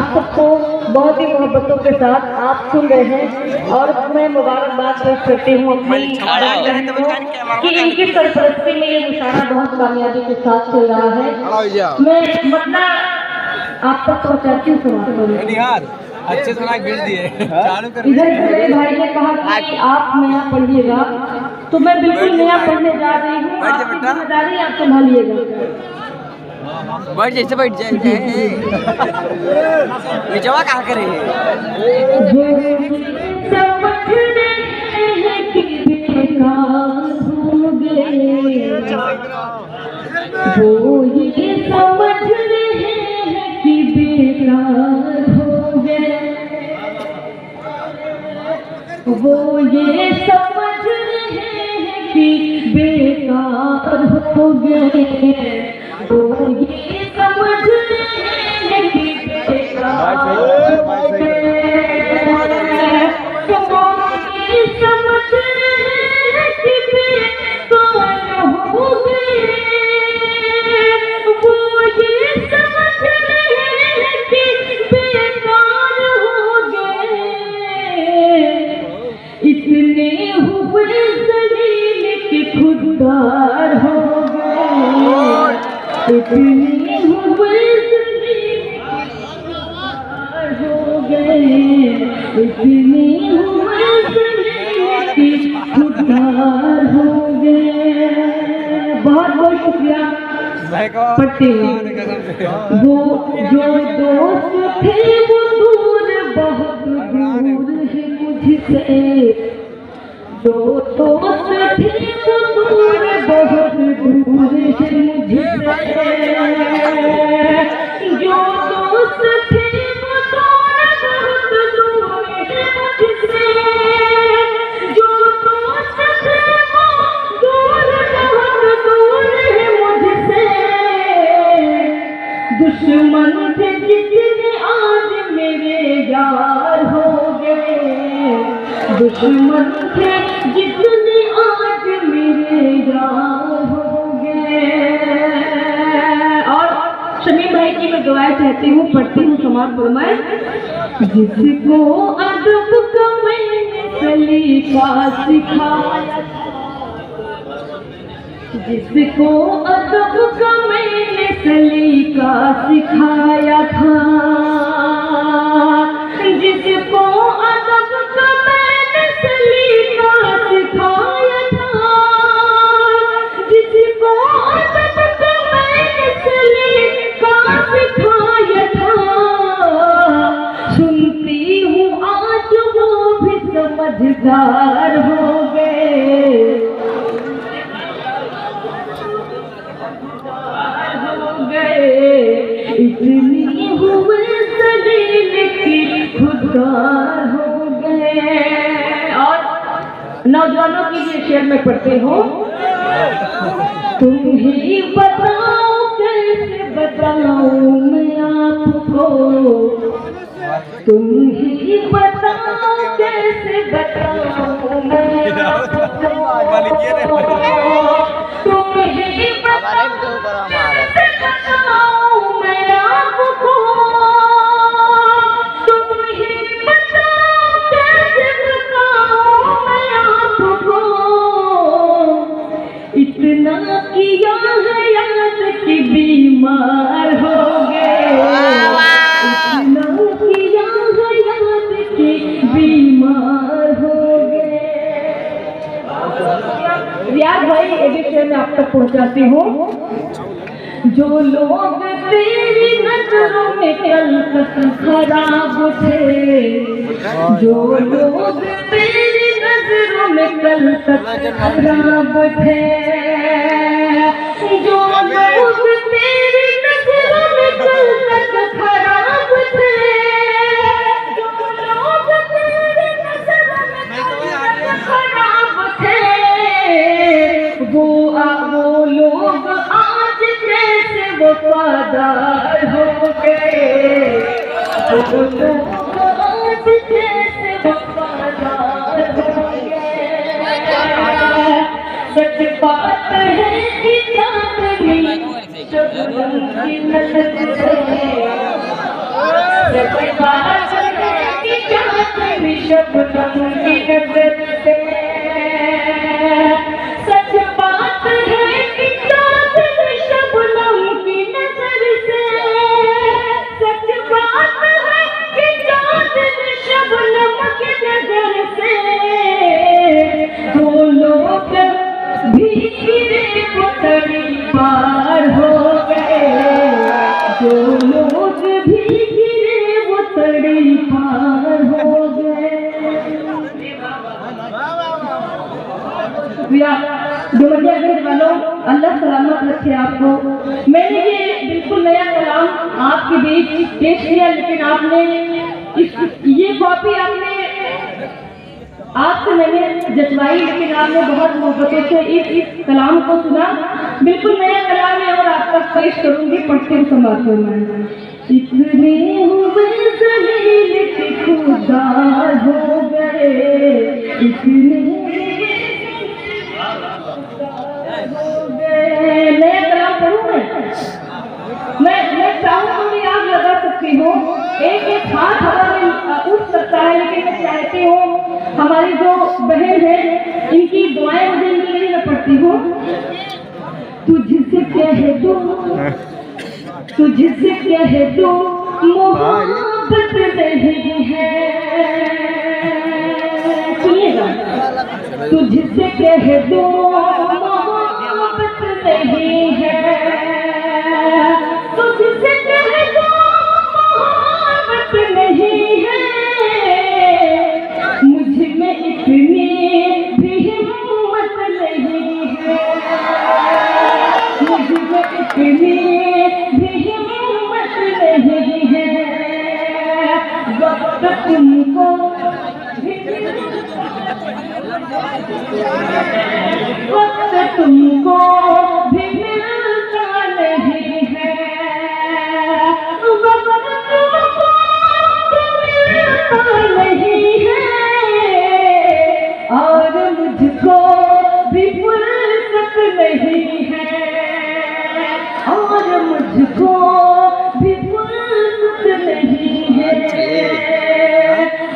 आप सबको बहुत ही मोहब्बतों के साथ आप सुन रहे हैं और मैं मुबारकबाद पेश करती हूँ अपनी कि इनकी सरपरस्ती में ये मुशायरा बहुत कामयाबी के साथ चल रहा है। मैं मतलब आप तक पहुँचाती हूँ अच्छे सुना भेज दिए चालू कर। इधर मेरे भाई ने कहा कि आप नया पढ़िएगा तो मैं बिल्कुल नया पढ़ने जा रही हूँ। आपकी जिम्मेदारी आप संभालिएगा। बैठ जैसे बैठ जाए निचवा कहाँ करे वो ये समझ रहे हैं कि बेकार हो गए, वो ये समझ रहे हैं कि बेकार हो गए, वो ये समझ रहे हैं कि बेकार हो गए, वो ये समझ रहे हैं कि बेकार हो गए, वो ये समझ रहे हैं कि बेकार हो गए, इतने हुए जलील कि खुददार हो गए, इतने हुए जलील हो गए, इतने हुए जलील कि खुददार हो गए। बहुत बहुत शुक्रिया पढ़ती हूँ। वो जो दोस्त थे वो दूर बहुत दूर है मुझसे, जो दोस्त थे वो दूर बहुत दूर है मुझसे, जो दोस्त थे वो दूर बहुत दूर है मुझसे, जो दोस्त थे वो दूर बहुत दूर है मुझसे, दुश्मन थे जितने आज मेरे यार हो गए, दुश्मन थे जितने आज मेरे यार हो गए। और शमीम भाई की मैं दुआएं चाहती हूँ, पढ़ती हूँ, समाज फरमाए। जिसको अदब का मैंने सलीका सिखाया था, जिसको अदब का मैंने सलीका सिखाया था, जिसको अदब का मैंने सलीका सिखाया था, जिसको अदब का मैंने सलीका सिखाया था, सुनती हूँ आज वो भी समझदार हो गए, इतनी हुए जलील कि खुददार हो गए। और नौजवानों के लिए शेर में पढ़ते हो। तुम ही बताओ कैसे बताऊं मैं आपको, तुम ही बताओ कैसे बताऊं मैं आपको, तुम ही बताओ मैं आपको, तुम ही बताओ कैसे बताऊं मैं आपको, इतना किया है याद कि बीमार हो गए, इतना किया है याद कि बीमार हो गए। रियाज भाई एक शेर में आप तक पहुंचाती हूँ। जो लोग तेरी नजरों में कल तक खराब थे, जो लोग तेरी नजरों में कल तक खराब थे, जो लोग तेरी नजरों में कल तक खराब थे, जो लोग तेरी नजरों में कल तक खराब थे, वो लोग आज कैसे वफादार हो गए, वो लोग आज कैसे वफादार हो गए। सच बात है कि चांदनी शबनम की नजर से सच बात है कि चांदनी शबनम की नजर से, सच बात है कि चांदनी शबनम की नजर से, सच बात है कि चांदनी शबनम की नजर से, दो लोग भीगे वो तड़ी पार हो गए, दो लोग भीगे वो तड़ी पार हो गए। डुमरिया गंज वालों, अल्लाह सलामत रखे आपको। मैंने ये बिल्कुल नया कलाम आपके बीच पेश किया, लेकिन आपने ये कॉपी आपने आपसे मैंने जजवाई, लेकिन आपने बहुत मोहब्बतों से इस कलाम को सुना। बिल्कुल नया कलाम है और आपका पेश करूंगी, पढ़ते हुए समाते में। इतने हुए जलील कि खुदा हो गए, इतने नया कलाम पढ़ूं मैं चाहूँ तो भी आग लगा सकती हूँ, एक एक हाथ हवा में उठ सकता है, लेकिन मैं चाहती हूँ हमारी जो बहन है इनकी दुआएं मुझे मिल रही, मैं पढ़ती हूँ। तुझसे कह दो, तुझसे कह दो मोहब्बत नहीं है, सुनिएगा, तुझसे कह दो मोहब्बत नहीं है, तुझसे कह दो मोहब्बत नहीं है, मुझ में इतनी भी हिम्मत नहीं है, मुझ में इतनी भी हिम्मत नहीं है, वक्त तुमको वक्त तुमको भी मिलता नहीं है, वक्त तुमको भी मिलता नहीं है, और मुझको भी फुर्सत नहीं है, और मुझको भी फुर्सत नहीं है।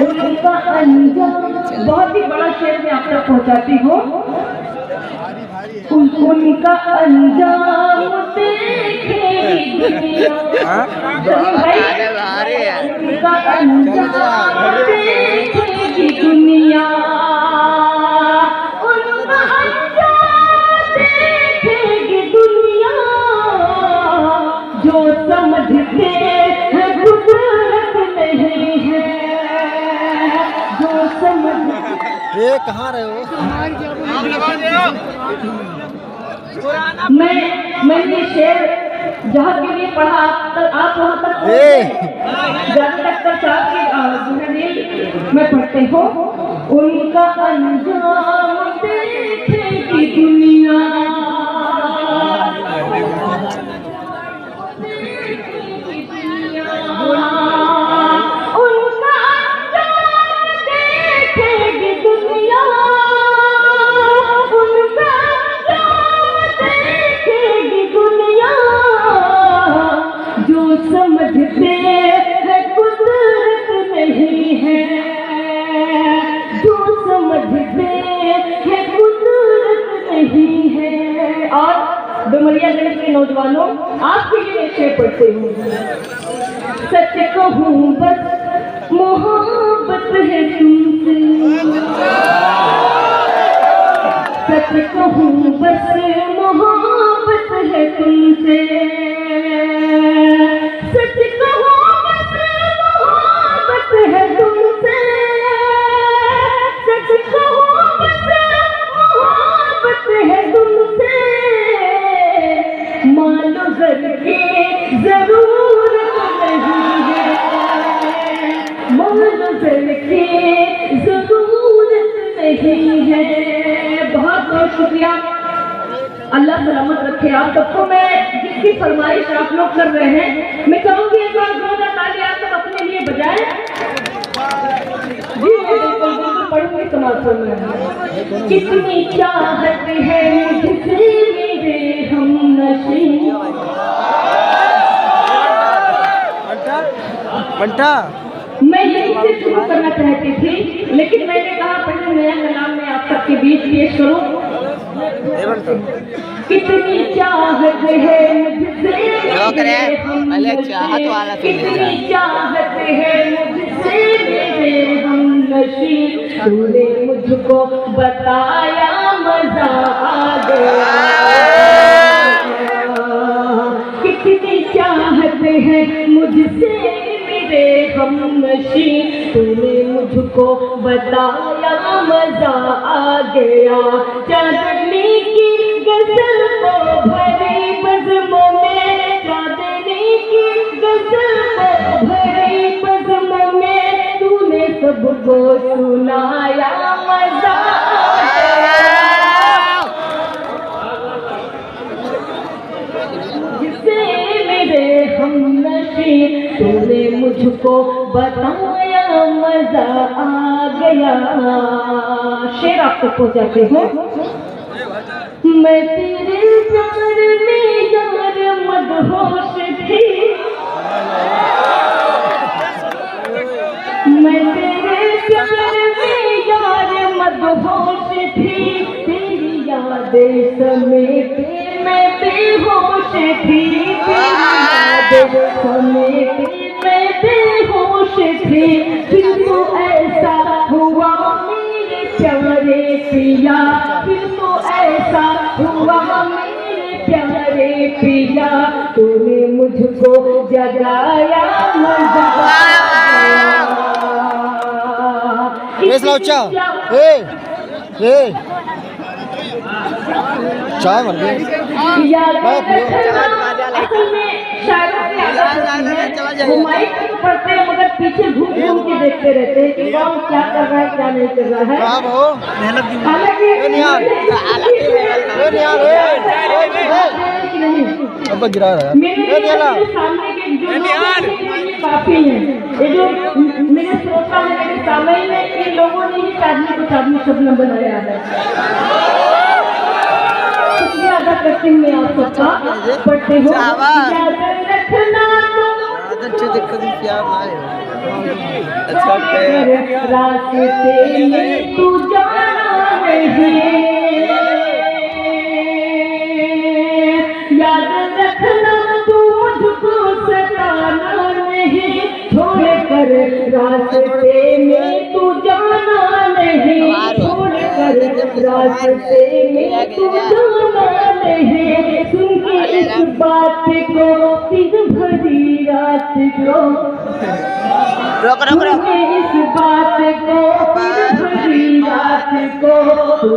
उनका अंजाम, बहुत ही बड़ा शेर मैं आप तक पहुंचाती हूँ। उनका अंजाम देखेगी दुनिया, उनका अंजाम देखेगी दुनिया, उनका अंजाम देखेगी दुनिया, जो समझते हैं कुदरत नहीं है, जो समझते। ये कहाँ रहे हो? मैंने शेर जहाँ के लिए पढ़ा, आप वहाँ तक जहाँ तक साहब की मैं पढ़ते हो। उनका अंजाम देखेगी दुनिया, उनका अंजाम देखेगी दुनिया, उनका अंजाम देखेगी दुनिया, जो समझते हैं कुदरत नहीं है, जो समझते हैं कुदरत नहीं है। और डुमरिया गंज के नौजवानों, आपके लिए मैं शेर पढ़ती हूँ। सच कहूँ बस मोहब्बत है तुमसे, सच कहूँ बस मोहब्बत है तुमसे, सच कहूँ बस मोहब्बत है तुमसे, सच कहूँ बस मोहब्बत है तुमसे, मानो करके जरूरत नहीं है, मानो करके जरूरत नहीं है। बहुत बहुत शुक्रिया, अल्लाह सलामत रखे आप सबको। मैं जिसकी फरमाइश आप लोग कर रहे हैं, मैं चाहूंगी एक बार जोरदार ताली आप सब अपने लिए बजाएं। जी बिल्कुल बिल्कुल पढ़ूंगी समाज में। कितनी चाहत है मुझसे मेरे हमनशीं, बंटा मैं यही से शुरू करना चाहती थी, लेकिन मैंने कहा पहले नया कलाम मैं आप सबके बीच पेश करूं। कितनी चाहत है मुझसे, पहले चाहत वाला कितनी चाहत है मुझसे मेरे हमनशी, तूने मुझको बताया मजा आ गया। कितनी चाहत है मुझसे मेरे हमनशी, तूने मुझको बताया मजा आ गया। चांदनी की गजल को भरी बज़्मों में, चांदनी की गजल को भरी बज़्मों में, तूने सबको सुनाया मजा आ गया। जिसे मेरे हमनशी, तूने मुझको बताया मजा आ गया। शेर आपको पहुंचाते हो। मैं तेरे प्यार में यार मदहोश थी, मैं तेरे प्यार में यार मदहोश थी, तेरी यादें समेटे मैं बेहोश थी, तेरी यादें समेटे मैं बेहोश थी। फिर तो ऐसा हुआ मेरे प्यारे पिया, फिर तो ऐसा हुआ मेरे प्यारे पिया, तूने मुझको जगाया मजा आ गया। चाय मर गई पढ़ते हैं मगर पीछे घूम घूम के देखते रहते हैं कि कौन क्या कर रहा है क्या नहीं कर रहा है। अब गिरा रहा है मेरे सामने के जो काफी है, ये जो मेरे श्रोता है मेरे सामने में, इन लोगों ने ही आदमी को आदमी शब्द बनाया है। शुक्रिया अदा करते हुए आप सबका पढ़ते हो। रास्ते में तू जाना नहीं, याद रखना तू मुझको सताना नहीं, छोड़ कर रास्ते में तू जाना नहीं, छोड़ कर रास्ते में तू जाना नहीं। सुन के इस बात को दिन भरी रात को, सुन के इस बात